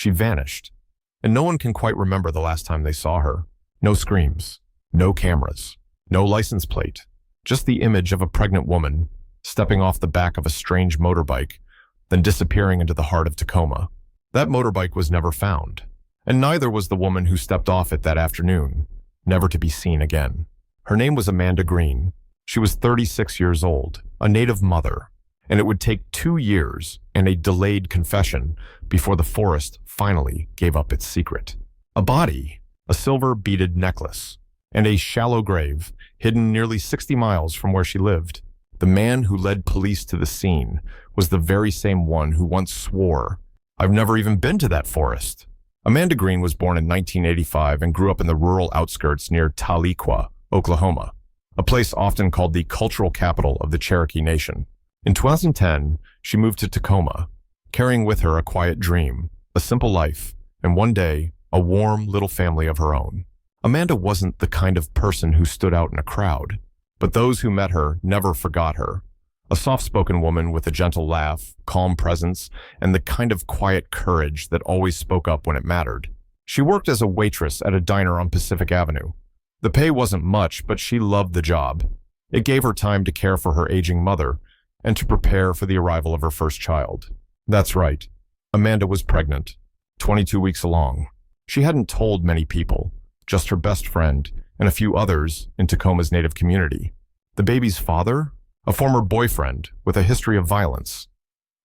She vanished, and no one can quite remember the last time they saw her. No screams, no cameras, no license plate, just the image of a pregnant woman stepping off the back of a strange motorbike, then disappearing into the heart of Tacoma. That motorbike was never found, and neither was the woman who stepped off it that afternoon, never to be seen again. Her name was Amanda Green. She was 36 years old, a native mother, and it would take 2 years and a delayed confession before the forest finally gave up its secret. A body, a silver beaded necklace, and a shallow grave hidden nearly 60 miles from where she lived. The man who led police to the scene was the very same one who once swore, "I've never even been to that forest." Amanda Green was born in 1985 and grew up in the rural outskirts near Tahlequah, Oklahoma, a place often called the cultural capital of the Cherokee Nation. In 2010, she moved to Tacoma, carrying with her a quiet dream, a simple life, and one day, a warm little family of her own. Amanda wasn't the kind of person who stood out in a crowd, but those who met her never forgot her. A soft-spoken woman with a gentle laugh, calm presence, and the kind of quiet courage that always spoke up when it mattered. She worked as a waitress at a diner on Pacific Avenue. The pay wasn't much, but she loved the job. It gave her time to care for her aging mother and to prepare for the arrival of her first child. That's right, Amanda was pregnant, 22 weeks along. She hadn't told many people, just her best friend and a few others in Tacoma's native community. The baby's father? A former boyfriend with a history of violence,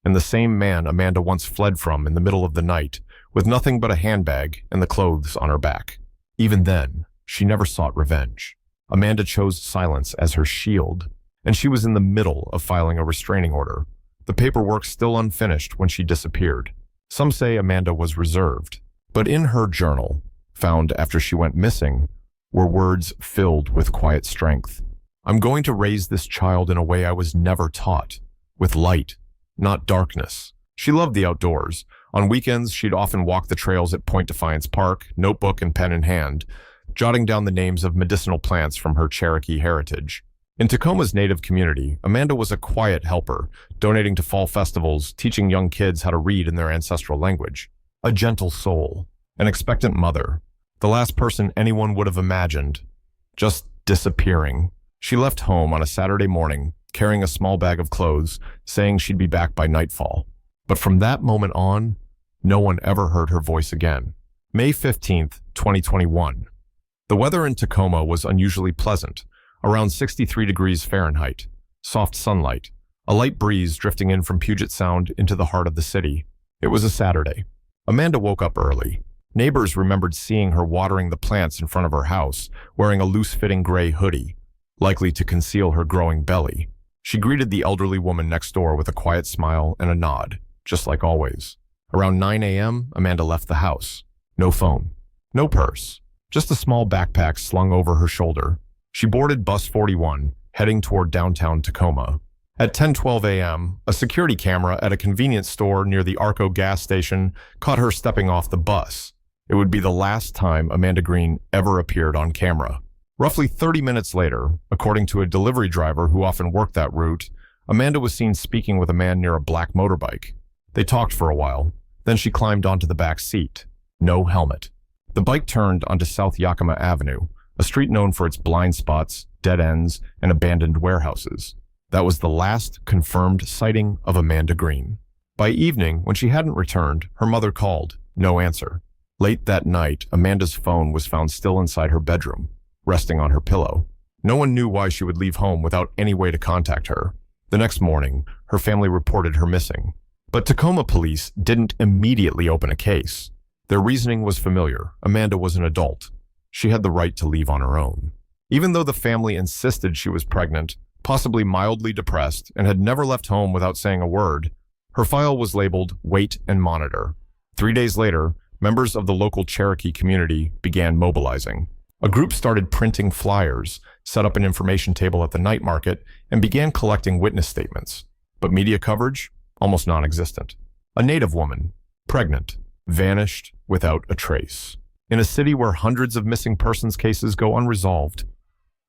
and the same man Amanda once fled from in the middle of the night with nothing but a handbag and the clothes on her back. Even then, she never sought revenge. Amanda chose silence as her shield, and she was in the middle of filing a restraining order, the paperwork still unfinished when she disappeared. Some say Amanda was reserved, but in her journal, found after she went missing, were words filled with quiet strength. "I'm going to raise this child in a way I was never taught, with light, not darkness." She loved the outdoors. On weekends, she'd often walk the trails at Point Defiance Park, notebook and pen in hand, jotting down the names of medicinal plants from her Cherokee heritage. In Tacoma's native community, Amanda was a quiet helper, donating to fall festivals, teaching young kids how to read in their ancestral language. A gentle soul, an expectant mother, the last person anyone would have imagined, just disappearing. She left home on a Saturday morning, carrying a small bag of clothes, saying she'd be back by nightfall. But from that moment on, no one ever heard her voice again. May 15th, 2021. The weather in Tacoma was unusually pleasant, around 63 degrees Fahrenheit, soft sunlight, a light breeze drifting in from Puget Sound into the heart of the city. It was a Saturday. Amanda woke up early. Neighbors remembered seeing her watering the plants in front of her house, wearing a loose-fitting gray hoodie, likely to conceal her growing belly. She greeted the elderly woman next door with a quiet smile and a nod, just like always. Around 9 a.m., Amanda left the house. No phone, no purse, just a small backpack slung over her shoulder. She boarded bus 41, heading toward downtown Tacoma. At 10:12 a.m., a security camera at a convenience store near the Arco gas station caught her stepping off the bus. It would be the last time Amanda Green ever appeared on camera. Roughly 30 minutes later, according to a delivery driver who often worked that route, Amanda was seen speaking with a man near a black motorbike. They talked for a while, then she climbed onto the back seat. No helmet. The bike turned onto South Yakima Avenue, a street known for its blind spots, dead ends, and abandoned warehouses. That was the last confirmed sighting of Amanda Green. By evening, when she hadn't returned, her mother called. No answer. Late that night, Amanda's phone was found still inside her bedroom, resting on her pillow. No one knew why she would leave home without any way to contact her. The next morning, her family reported her missing. But Tacoma police didn't immediately open a case. Their reasoning was familiar. Amanda was an adult. She had the right to leave on her own. Even though the family insisted she was pregnant, possibly mildly depressed, and had never left home without saying a word, her file was labeled "Wait and Monitor." 3 days later, members of the local Cherokee community began mobilizing. A group started printing flyers, set up an information table at the night market, and began collecting witness statements. But media coverage? Almost non-existent. A native woman, pregnant, vanished without a trace. In a city where hundreds of missing persons cases go unresolved,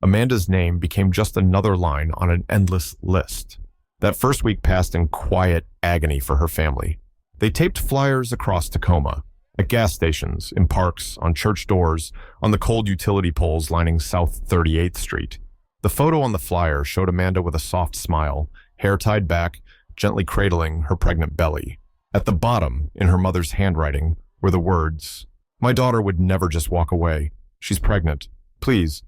Amanda's name became just another line on an endless list. That first week passed in quiet agony for her family. They taped flyers across Tacoma, At gas stations, in parks, on church doors, on the cold utility poles lining South 38th Street. The photo on the flyer showed Amanda with a soft smile, hair tied back, gently cradling her pregnant belly. At the bottom, in her mother's handwriting, were the words, "My daughter would never just walk away. She's pregnant. Please,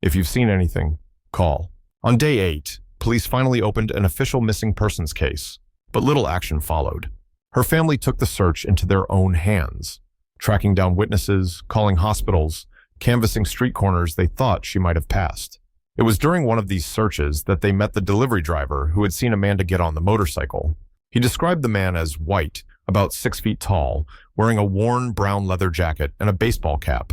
if you've seen anything, call." On day 8, police finally opened an official missing persons case, but little action followed. Her family took the search into their own hands, tracking down witnesses, calling hospitals, canvassing street corners they thought she might have passed. It was during one of these searches that they met the delivery driver who had seen Amanda get on the motorcycle. He described the man as white, about 6 feet tall, wearing a worn brown leather jacket and a baseball cap,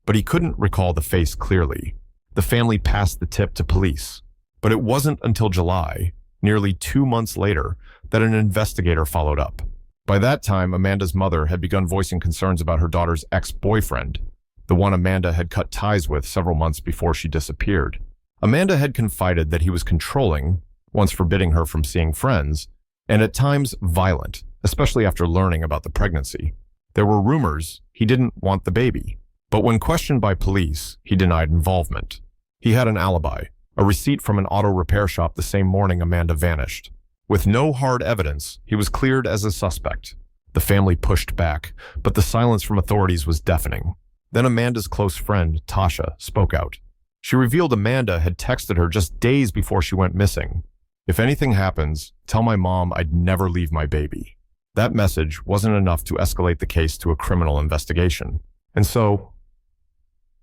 but he couldn't recall the face clearly. The family passed the tip to police, but it wasn't until July, nearly 2 months later, that an investigator followed up. By that time, Amanda's mother had begun voicing concerns about her daughter's ex-boyfriend, the one Amanda had cut ties with several months before she disappeared. Amanda had confided that he was controlling, once forbidding her from seeing friends, and at times violent, especially after learning about the pregnancy. There were rumors he didn't want the baby, but when questioned by police, he denied involvement. He had an alibi, a receipt from an auto repair shop the same morning Amanda vanished. With no hard evidence, he was cleared as a suspect. The family pushed back, but the silence from authorities was deafening. Then Amanda's close friend, Tasha, spoke out. She revealed Amanda had texted her just days before she went missing. "If anything happens, tell my mom I'd never leave my baby." That message wasn't enough to escalate the case to a criminal investigation. And so,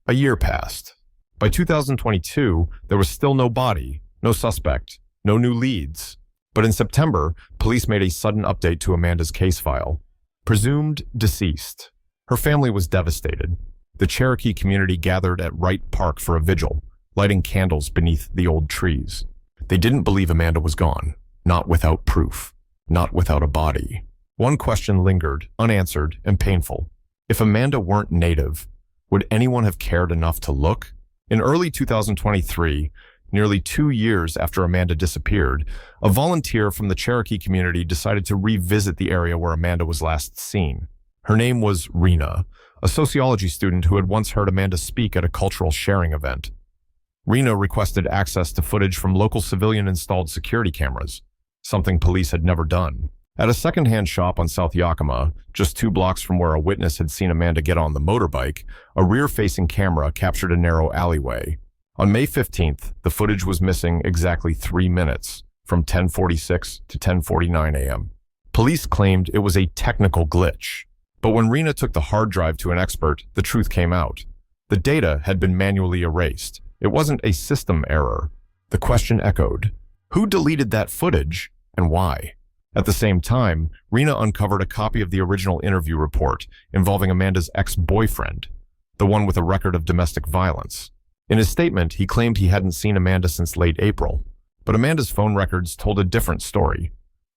a year passed. By 2022, there was still no body, no suspect, no new leads. But in September, police made a sudden update to Amanda's case file. Presumed deceased. Her family was devastated. The Cherokee community gathered at Wright Park for a vigil, lighting candles beneath the old trees. They didn't believe Amanda was gone, not without proof, not without a body. One question lingered, unanswered and painful. If Amanda weren't native, would anyone have cared enough to look? In early 2023, nearly 2 years after Amanda disappeared, a volunteer from the Cherokee community decided to revisit the area where Amanda was last seen. Her name was Rena, a sociology student who had once heard Amanda speak at a cultural sharing event. Rena requested access to footage from local civilian-installed security cameras, something police had never done. At a secondhand shop on South Yakima, just 2 blocks from where a witness had seen Amanda get on the motorbike, a rear-facing camera captured a narrow alleyway. On May 15th, the footage was missing exactly 3 minutes, from 10:46 to 10:49 a.m. Police claimed it was a technical glitch, but when Rena took the hard drive to an expert, the truth came out. The data had been manually erased. It wasn't a system error. The question echoed, who deleted that footage and why? At the same time, Rena uncovered a copy of the original interview report involving Amanda's ex-boyfriend, the one with a record of domestic violence. In his statement, he claimed he hadn't seen Amanda since late April, but Amanda's phone records told a different story.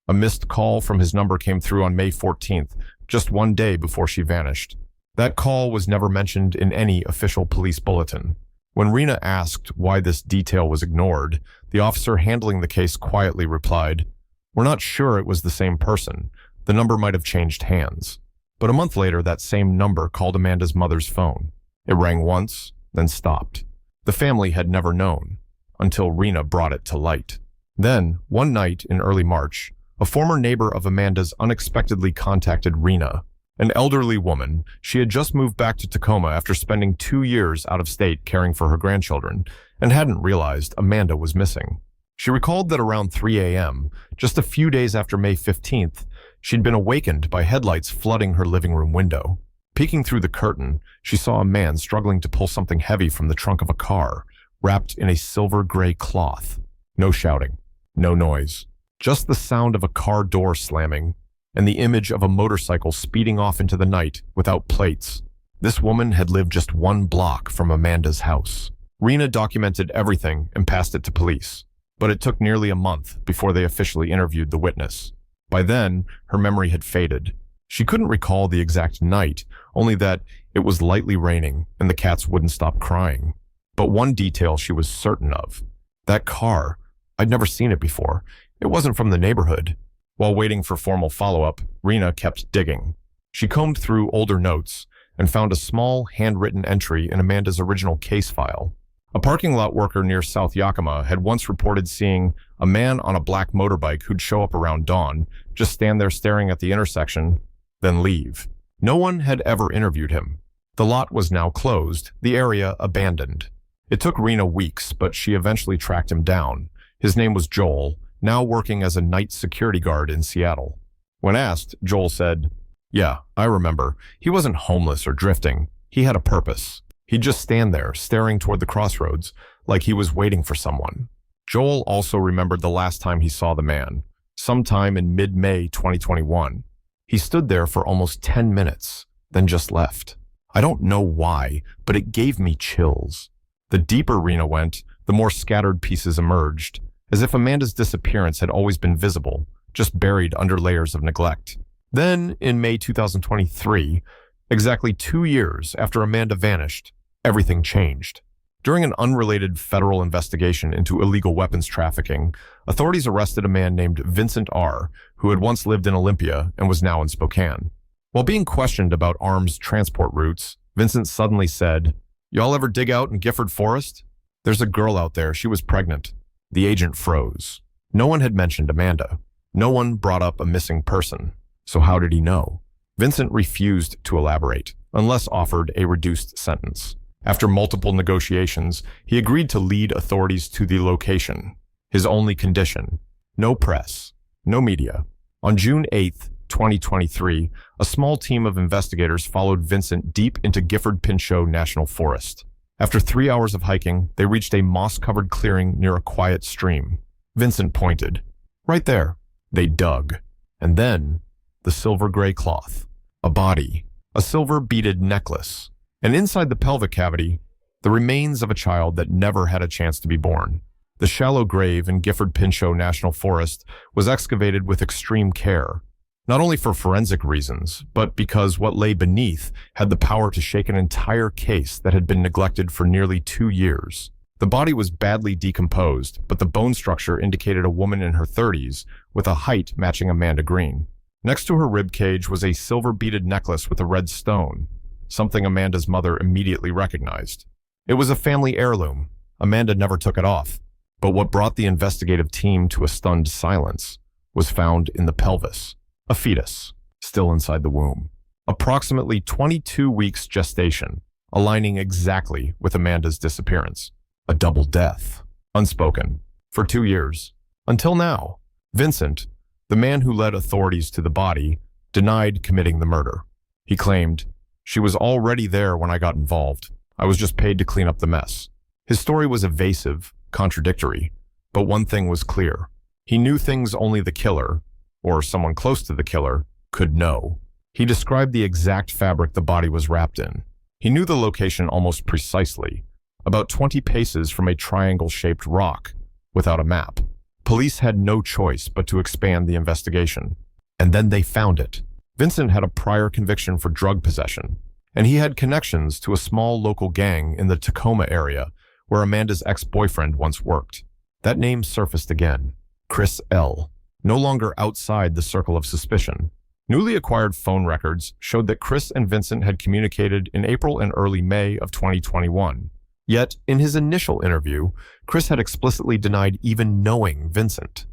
A missed call from his number came through on May 14th, just 1 day before she vanished. That call was never mentioned in any official police bulletin. When Rena asked why this detail was ignored, the officer handling the case quietly replied, "We're not sure it was the same person. The number might have changed hands." But a month later, that same number called Amanda's mother's phone. It rang once, then stopped. The family had never known, until Rena brought it to light. Then, one night in early March, a former neighbor of Amanda's unexpectedly contacted Rena. An elderly woman, she had just moved back to Tacoma after spending 2 years out of state caring for her grandchildren, and hadn't realized Amanda was missing. She recalled that around 3 a.m., just a few days after May 15th, she'd been awakened by headlights flooding her living room window. Peeking through the curtain, she saw a man struggling to pull something heavy from the trunk of a car, wrapped in a silver-gray cloth. No shouting, no noise, just the sound of a car door slamming, and the image of a motorcycle speeding off into the night without plates. This woman had lived just 1 block from Amanda's house. Rena documented everything and passed it to police, but it took nearly a month before they officially interviewed the witness. By then, her memory had faded. She couldn't recall the exact night, only that it was lightly raining and the cats wouldn't stop crying. But one detail she was certain of. That car, I'd never seen it before. It wasn't from the neighborhood. While waiting for formal follow-up, Rena kept digging. She combed through older notes and found a small, handwritten entry in Amanda's original case file. A parking lot worker near South Yakima had once reported seeing a man on a black motorbike who'd show up around dawn, just stand there staring at the intersection, then leave. No one had ever interviewed him. The lot was now closed, the area abandoned. It took Rena weeks, but she eventually tracked him down. His name was Joel, now working as a night security guard in Seattle. When asked, Joel said, "Yeah, I remember. He wasn't homeless or drifting. He had a purpose. He'd just stand there, staring toward the crossroads, like he was waiting for someone." Joel also remembered the last time he saw the man, sometime in mid-May 2021. He stood there for almost 10 minutes, then just left. I don't know why, but it gave me chills. The deeper Rena went, the more scattered pieces emerged, as if Amanda's disappearance had always been visible, just buried under layers of neglect. Then, in May 2023, exactly 2 years after Amanda vanished, everything changed. During an unrelated federal investigation into illegal weapons trafficking, authorities arrested a man named Vincent R., who had once lived in Olympia and was now in Spokane. While being questioned about arms transport routes, Vincent suddenly said, "Y'all ever dig out in Gifford Forest? There's a girl out there. She was pregnant." The agent froze. No one had mentioned Amanda. No one brought up a missing person. So how did he know? Vincent refused to elaborate, unless offered a reduced sentence. After multiple negotiations, he agreed to lead authorities to the location. His only condition: no press, no media. On June 8th, 2023, a small team of investigators followed Vincent deep into Gifford Pinchot National Forest. After 3 hours of hiking, they reached a moss-covered clearing near a quiet stream. Vincent pointed. "Right there." They dug. And then, the silver-gray cloth. A body. A silver beaded necklace. And inside the pelvic cavity, the remains of a child that never had a chance to be born. The shallow grave in Gifford Pinchot National Forest was excavated with extreme care, not only for forensic reasons, but because what lay beneath had the power to shake an entire case that had been neglected for nearly 2 years. The body was badly decomposed, but the bone structure indicated a woman in her 30s with a height matching Amanda Green. Next to her rib cage was a silver-beaded necklace with a red stone, something Amanda's mother immediately recognized. It was a family heirloom. Amanda never took it off. But what brought the investigative team to a stunned silence was found in the pelvis. A fetus, still inside the womb. Approximately 22 weeks gestation, aligning exactly with Amanda's disappearance. A double death, unspoken, for 2 years. Until now, Vincent, the man who led authorities to the body, denied committing the murder. He claimed, "She was already there when I got involved. I was just paid to clean up the mess." His story was evasive, contradictory, but one thing was clear. He knew things only the killer, or someone close to the killer, could know. He described the exact fabric the body was wrapped in. He knew the location almost precisely, about 20 paces from a triangle-shaped rock, without a map. Police had no choice but to expand the investigation. And then they found it. Vincent had a prior conviction for drug possession, and he had connections to a small local gang in the Tacoma area where Amanda's ex-boyfriend once worked. That name surfaced again. Chris L., no longer outside the circle of suspicion. Newly acquired phone records showed that Chris and Vincent had communicated in April and early May of 2021. Yet, in his initial interview, Chris had explicitly denied even knowing Vincent.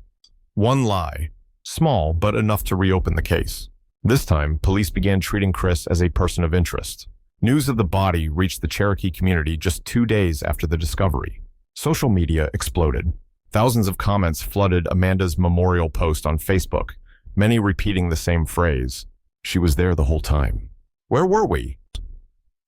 One lie, small but enough to reopen the case. This time, police began treating Chris as a person of interest. News of the body reached the Cherokee community just 2 days after the discovery. Social media exploded. Thousands of comments flooded Amanda's memorial post on Facebook, many repeating the same phrase, "She was there the whole time." Where were we?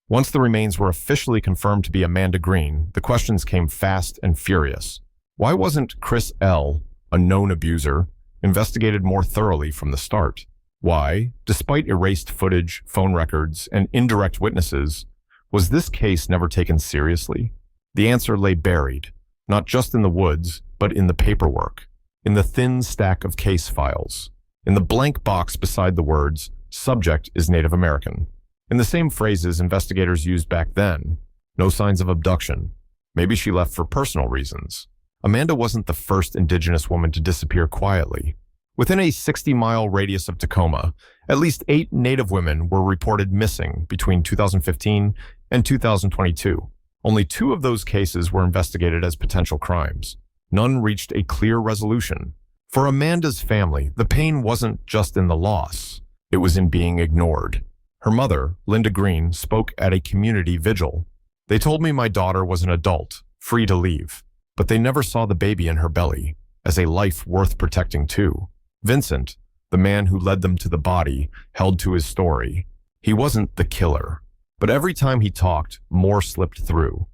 Once the remains were officially confirmed to be Amanda Green, the questions came fast and furious. Why wasn't Chris L., a known abuser, investigated more thoroughly from the start? Why, despite erased footage, phone records, and indirect witnesses, was this case never taken seriously? The answer lay buried, not just in the woods, but in the paperwork, in the thin stack of case files, in the blank box beside the words, "Subject is Native American." In the same phrases investigators used back then, no signs of abduction. Maybe she left for personal reasons. Amanda wasn't the first Indigenous woman to disappear quietly. Within a 60-mile radius of Tacoma, at least 8 Native women were reported missing between 2015 and 2022. Only 2 of those cases were investigated as potential crimes. None reached a clear resolution. For Amanda's family, the pain wasn't just in the loss. It was in being ignored. Her mother, Linda Green, spoke at a community vigil. "They told me my daughter was an adult, free to leave, but they never saw the baby in her belly as a life worth protecting too." Vincent, the man who led them to the body, held to his story. He wasn't the killer, but every time he talked, more slipped through.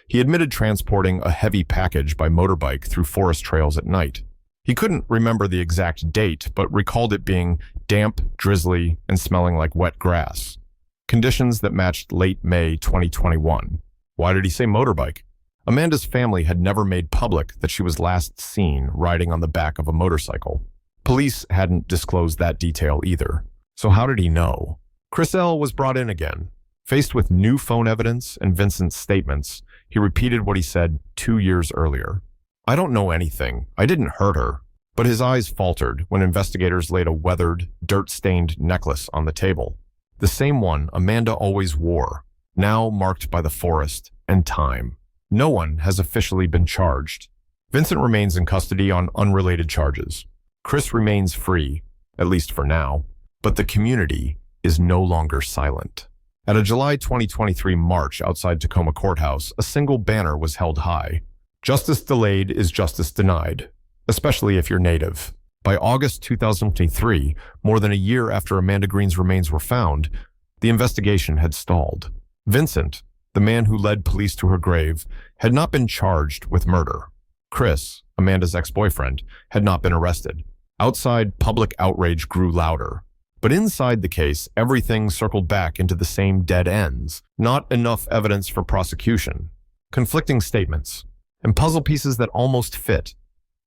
He admitted transporting a heavy package by motorbike through forest trails at night. He couldn't remember the exact date, but recalled it being damp, drizzly, and smelling like wet grass. Conditions that matched late May 2021. Why did he say motorbike? Amanda's family had never made public that she was last seen riding on the back of a motorcycle. Police hadn't disclosed that detail either. So how did he know? Chris L. was brought in again. Faced with new phone evidence and Vincent's statements, he repeated what he said 2 years earlier. "I don't know anything. I didn't hurt her." But his eyes faltered when investigators laid a weathered, dirt-stained necklace on the table. The same one Amanda always wore, now marked by the forest and time. No one has officially been charged. Vincent remains in custody on unrelated charges. Chris remains free, at least for now, but the community is no longer silent. At a July 2023 march outside Tacoma Courthouse, a single banner was held high. "Justice delayed is justice denied, especially if you're Native." By August 2023, more than a year after Amanda Green's remains were found, the investigation had stalled. Vincent, the man who led police to her grave, had not been charged with murder. Chris, Amanda's ex-boyfriend, had not been arrested. Outside, public outrage grew louder. But inside the case, everything circled back into the same dead ends. Not enough evidence for prosecution. Conflicting statements. And puzzle pieces that almost fit,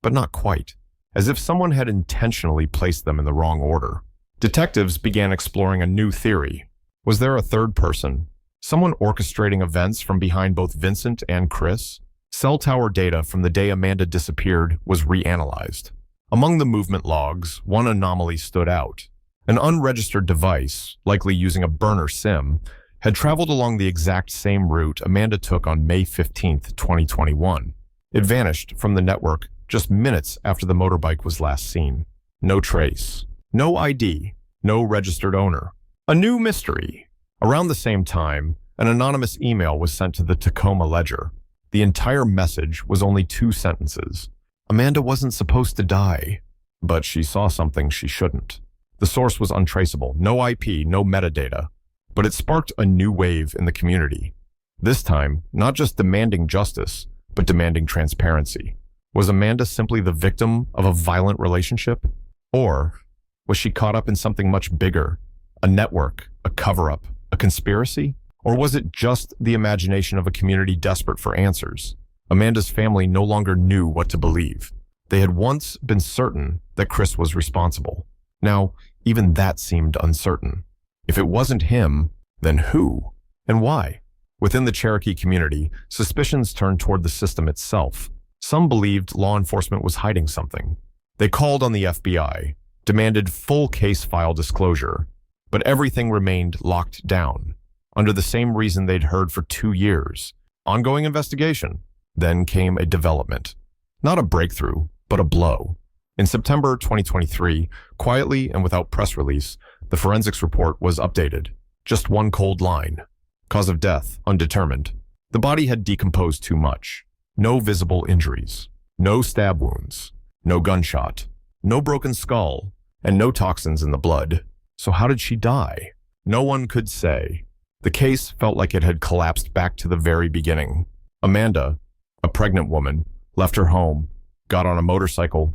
but not quite. As if someone had intentionally placed them in the wrong order. Detectives began exploring a new theory. Was there a third person? Someone orchestrating events from behind both Vincent and Chris? Cell tower data from the day Amanda disappeared was reanalyzed. Among the movement logs, one anomaly stood out. An unregistered device, likely using a burner SIM, had traveled along the exact same route Amanda took on May 15, 2021. It vanished from the network just minutes after the motorbike was last seen. No trace. No ID. No registered owner. A new mystery. Around the same time, an anonymous email was sent to the Tacoma Ledger. The entire message was only 2 sentences. Amanda wasn't supposed to die, but she saw something she shouldn't. The source was untraceable, no IP, no metadata, but it sparked a new wave in the community. This time, not just demanding justice, but demanding transparency. Was Amanda simply the victim of a violent relationship? Or was she caught up in something much bigger? A network, a cover-up, a conspiracy? Or was it just the imagination of a community desperate for answers? Amanda's family no longer knew what to believe. They had once been certain that Chris was responsible. Now, even that seemed uncertain. If it wasn't him, then who? And why? Within the Cherokee community, suspicions turned toward the system itself. Some believed law enforcement was hiding something. They called on the FBI, demanded full case file disclosure, but everything remained locked down, under the same reason they'd heard for 2 years. Ongoing investigation. Then came a development. Not a breakthrough, but a blow. In September 2023, quietly and without press release, the forensics report was updated. Just one cold line. Cause of death, undetermined. The body had decomposed too much. No visible injuries. No stab wounds. No gunshot. No broken skull. And no toxins in the blood. So how did she die? No one could say. The case felt like it had collapsed back to the very beginning. Amanda, a pregnant woman, left her home, got on a motorcycle,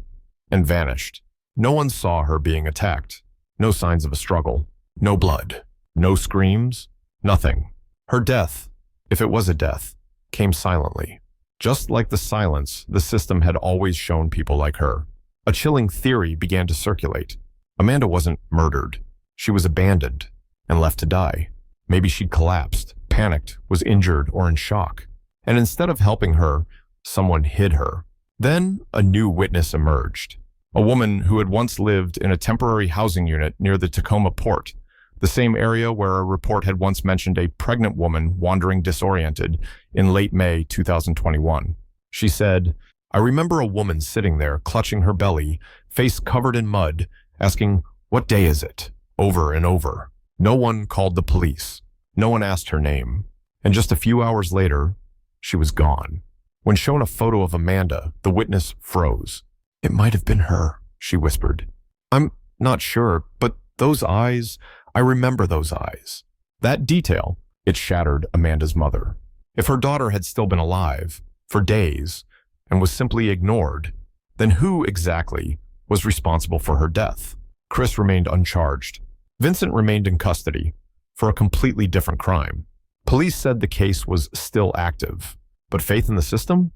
and vanished. No one saw her being attacked. No signs of a struggle. No blood. No screams. Nothing. Her death, if it was a death, came silently. Just like the silence the system had always shown people like her. A chilling theory began to circulate. Amanda wasn't murdered. She was abandoned and left to die. Maybe she'd collapsed, panicked, was injured, or in shock. And instead of helping her, someone hid her. Then a new witness emerged. a woman who had once lived in a temporary housing unit near the Tacoma port, the same area where a report had once mentioned a pregnant woman wandering disoriented in late May 2021. She said, "I remember a woman sitting there, clutching her belly, face covered in mud, asking, 'What day is it?' over and over. No one called the police. No one asked her name. And just a few hours later, she was gone." When shown a photo of Amanda, the witness froze. "It might have been her," she whispered. "I'm not sure, but those eyes, I remember those eyes." That detail, it shattered Amanda's mother. If her daughter had still been alive, for days, and was simply ignored, then who exactly was responsible for her death? Chris remained uncharged. Vincent remained in custody for a completely different crime. Police said the case was still active, but faith in the system?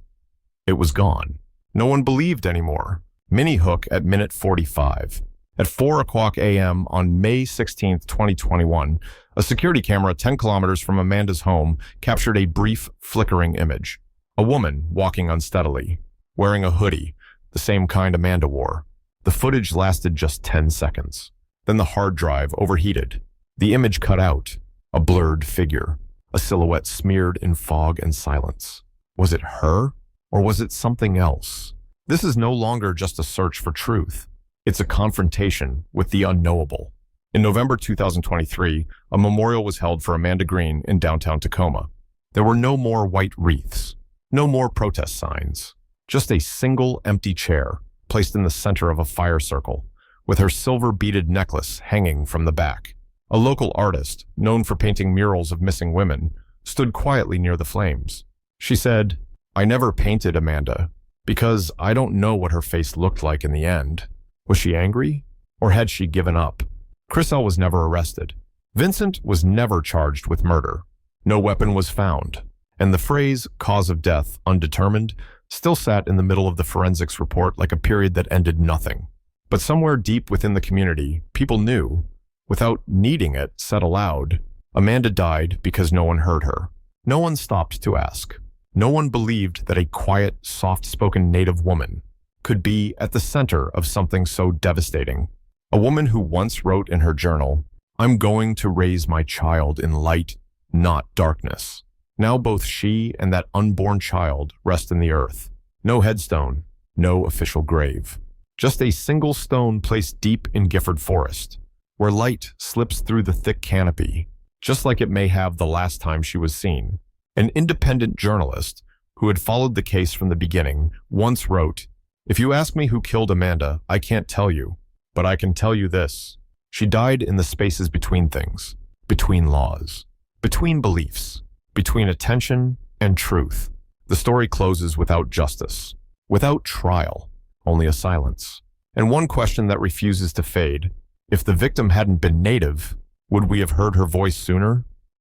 It was gone. No one believed anymore. Mini Hook at minute 45. At 4 o'clock a.m. on May 16, 2021, a security camera 10 kilometers from Amanda's home captured a brief, flickering image. A woman walking unsteadily, wearing a hoodie, the same kind Amanda wore. The footage lasted just 10 seconds. Then the hard drive overheated. The image cut out, a blurred figure, a silhouette smeared in fog and silence. Was it her, or was it something else? This is no longer just a search for truth. It's a confrontation with the unknowable. In November 2023, a memorial was held for Amanda Green in downtown Tacoma. There were no more white wreaths, no more protest signs, just a single empty chair placed in the center of a fire circle, with her silver-beaded necklace hanging from the back. A local artist, known for painting murals of missing women, stood quietly near the flames. She said, "I never painted Amanda, because I don't know what her face looked like in the end. Was she angry, or had she given up?" Chris L. was never arrested. Vincent was never charged with murder. No weapon was found, and the phrase "cause of death undetermined" still sat in the middle of the forensics report like a period that ended nothing. But somewhere deep within the community, people knew, without needing it said aloud, Amanda died because no one heard her. No one stopped to ask. No one believed that a quiet, soft-spoken Native woman could be at the center of something so devastating. A woman who once wrote in her journal, "I'm going to raise my child in light, not darkness." Now both she and that unborn child rest in the earth. No headstone, no official grave. Just a single stone placed deep in Gifford Forest, where light slips through the thick canopy, just like it may have the last time she was seen. An independent journalist who had followed the case from the beginning once wrote, "If you ask me who killed Amanda, I can't tell you, but I can tell you this. She died in the spaces between things, between laws, between beliefs, between attention and truth." The story closes without justice, without trial, only a silence. And one question that refuses to fade: if the victim hadn't been Native, would we have heard her voice sooner?